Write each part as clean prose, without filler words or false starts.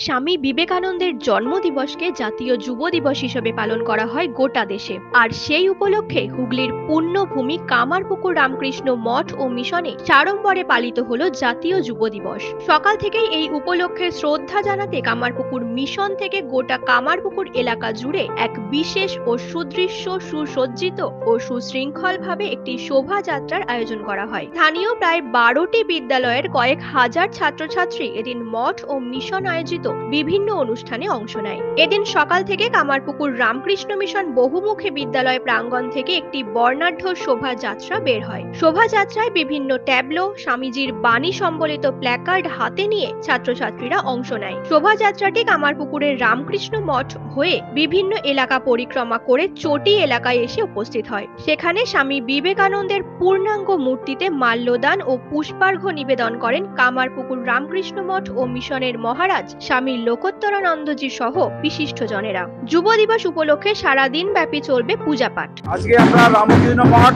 স্বামী বিবেকানন্দের জন্মদিবসকে জাতীয় যুব দিবস হিসেবে পালন করা হয় গোটা দেশে। আর সেই উপলক্ষে হুগলির পুণ্যভূমি কামারপুকুর রামকৃষ্ণ মঠ ও মিশনে সাড়ম্বরে পালিত হলো জাতীয় যুব দিবস। সকাল থেকেই এই উপলক্ষে শ্রদ্ধা জানাতে কামারপুকুর মিশন থেকে গোটা কামারপুকুর এলাকা জুড়ে এক বিশেষ ও সুদৃশ্য সুসজ্জিত ও সুশৃঙ্খলভাবে একটি শোভাযাত্রার আয়োজন করা হয়। স্থানীয় প্রায় 12টি বিদ্যালয়ের কয়েক হাজার ছাত্রছাত্রী এদিন মঠ ও মিশন আয়োজিত বিভিন্ন অনুষ্ঠানে অংশ নেয়। এদিন সকাল থেকে কামারপুকুর রামকৃষ্ণ মিশন বহুমুখী বিদ্যালয় প্রাঙ্গণ থেকে একটি বর্ণাঢ্য শোভাযাত্রা বের হয়। শোভাযাত্রায় বিভিন্ন ট্যাবলো, স্বামীজির বাণী সম্বলিত প্ল্যাকার্ড হাতে নিয়ে ছাত্রছাত্রীরা অংশ নেয়। শোভাযাত্রাটি কামারপুকুরের রামকৃষ্ণ মঠ হয়ে বিভিন্ন এলাকা পরিক্রমা করে চটি এলাকায় এসে উপস্থিত হয়। সেখানে স্বামী বিবেকানন্দের পূর্ণাঙ্গ মূর্তিতে মাল্যদান ও পুষ্পার্ঘ্য নিবেদন করেন কামারপুকুর রামকৃষ্ণ মঠ ও মিশনের মহারাজ স্বামী লোকোত্তরানন্দজি সহ বিশিষ্ট জনেরা। যুব দিবস উপলক্ষে সারাদিন ব্যাপী চলবে পূজা পাঠ। আজকে আমরা রামকৃষ্ণ মঠ,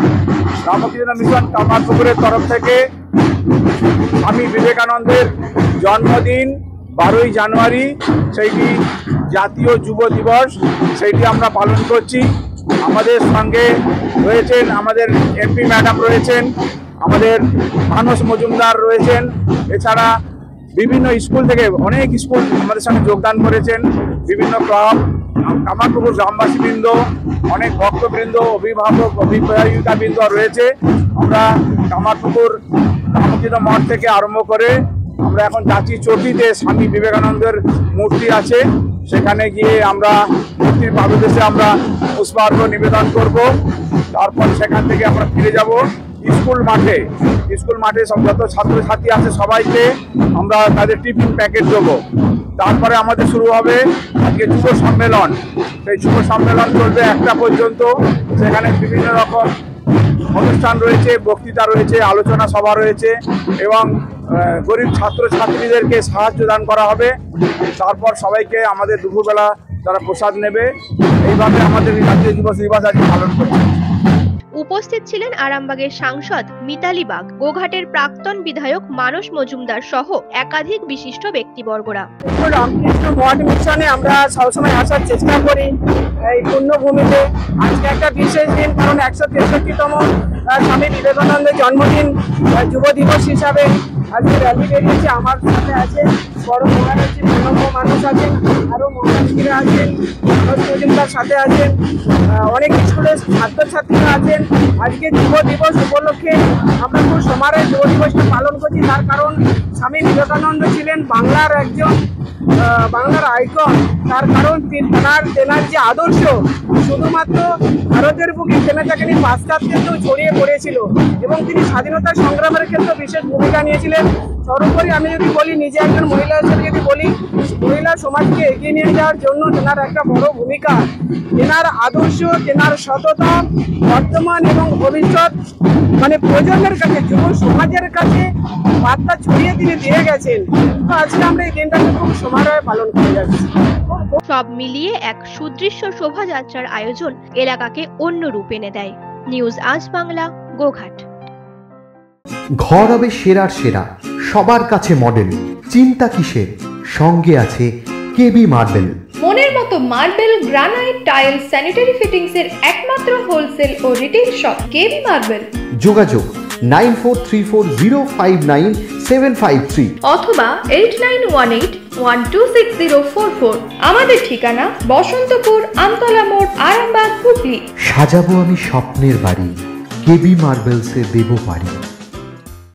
রামকৃষ্ণ মিশন কামারপুকুরের তরফ থেকে স্বামী বিবেকানন্দের জন্মদিন 12ই জানুয়ারি, সেইটি জাতীয় যুব দিবস, সেইটি আমরা পালন করছি। আমাদের সঙ্গে রয়েছেন আমাদের এমপি ম্যাডাম রয়েছেন, আমাদের মানস মজুমদার রয়েছেন, এছাড়া বিভিন্ন স্কুল থেকে অনেক স্কুল আমাদের সঙ্গে যোগদান করেছেন, বিভিন্ন ক্লাব, কামারপুকুর গ্রামবাসীবৃন্দ, অনেক ভক্তবৃন্দ, অভিভাবক অভিভাবিকাবৃন্দ রয়েছে। আমরা কামারপুকুর রামকৃষ্ণ মঠ থেকে আরম্ভ করে আমরা এখন যাচ্ছি চটিতে, স্বামী বিবেকানন্দের মূর্তি আছে, সেখানে গিয়ে আমরা মূর্তির পাদদেশে আমরা পুষ্পার্ঘ্য নিবেদন করব। তারপর সেখান থেকে আমরা ফিরে যাব স্কুল মাঠে। স্কুল মাঠে সব যত ছাত্রছাত্রী আছে সবাইকে আমরা তাদের টিফিন প্যাকেট দেবো। তারপরে আমাদের শুরু হবে আজকে যুব সম্মেলন। সেই যুব সম্মেলন চলবে 1টা পর্যন্ত। সেখানে বিভিন্ন রকম অনুষ্ঠান রয়েছে, বক্তৃতা রয়েছে, আলোচনা সভা রয়েছে এবং গরিব ছাত্রছাত্রীদেরকে সাহায্য দান করা হবে। তারপর সবাইকে আমাদের দুপুরবেলা তারা প্রসাদ নেবে। এইভাবে আমাদের জাতীয় যুব দিবস আজকে পালন করছে। উপস্থিত ছিলেন আরামবাগের সাংসদ মিতালি বাগ, গোঘাটের প্রাক্তন বিধায়ক মানস মজুমদার সহ একাধিক বিশিষ্ট ব্যক্তিবর্গরা। রামকৃষ্ণ মঠ মিশনে আমরা সবসময় আসার চেষ্টা করি এই পুণ্যভূমিতে। আজকে একটা বিশেষ দিন, কারণ 163তম স্বামী বিবেকানন্দের জন্মদিন যুব দিবস হিসাবে আজকে র্যালি বেরিয়েছে। আমার সাথে আছে বড় মহারাজ মানুষ আছেন, আরও মহারাজীরা আছেন, মানস মজুমদার সাথে আছেন, অনেক স্কুলের ছাত্রছাত্রীরা আছেন। আজকে যুব দিবস উপলক্ষে আমরা খুব সমারোহে যুব দিবসটা পালন করছি। তার কারণ স্বামী বিবেকানন্দ ছিলেন বাংলার একজন বাংলার আইকন। তার কারণ তেনার যে আদর্শ শুধুমাত্র ভারতের বুকে থেমে থাকেনি, পাশ্চাত্যেও ছড়িয়ে পড়েছিল এবং তিনি স্বাধীনতা সংগ্রামের ক্ষেত্রে বিশেষ ভূমিকা নিয়েছিলেন। সর্বোপরি আমি যদি বলি, নিজে একজন মহিলা হিসেবে যদি বলি, মহিলা সমাজকে এগিয়ে নিয়ে যাওয়ার জন্য তেনার একটা বড় ভূমিকা। তেনার আদর্শ, তেনার সততা বর্তমান এবং ভবিষ্যৎ প্রজন্মের কাছে, যুব সমাজের কাছে বার্তা ছড়িয়ে তিনি দিয়ে গেছেন। তো আজকে আমরা এই দিনটাকে খুব সমারোহে পালন করে যাচ্ছি। সব মিলিয়ে এক সুদৃশ্য শোভাযাত্রার আয়োজন এলাকাকে অন্য রূপ এনে দেয়। নিউজ আজ বাংলা, গোঘাট। ঘর হবে সেরার সেরা, সবার কাছে মডেল। চিন্তা কিসের, সঙ্গে আছে কেবি মার্বেল। মনের মতো marble, granite, tile, sanitary fittings এর একমাত্র হোলসেল ও রিটেইল শপ কেবি মার্বেল। যোগাযোগ 9434059753 অথবা 8918126044। আমাদের ঠিকানা বসন্তপুর, আমতলা মোড়, আরামবাগ, হুগলি। সাজাবো আমি স্বপ্নের বাড়ি, কেবি মার্বেলসে দেবো বাড়ি।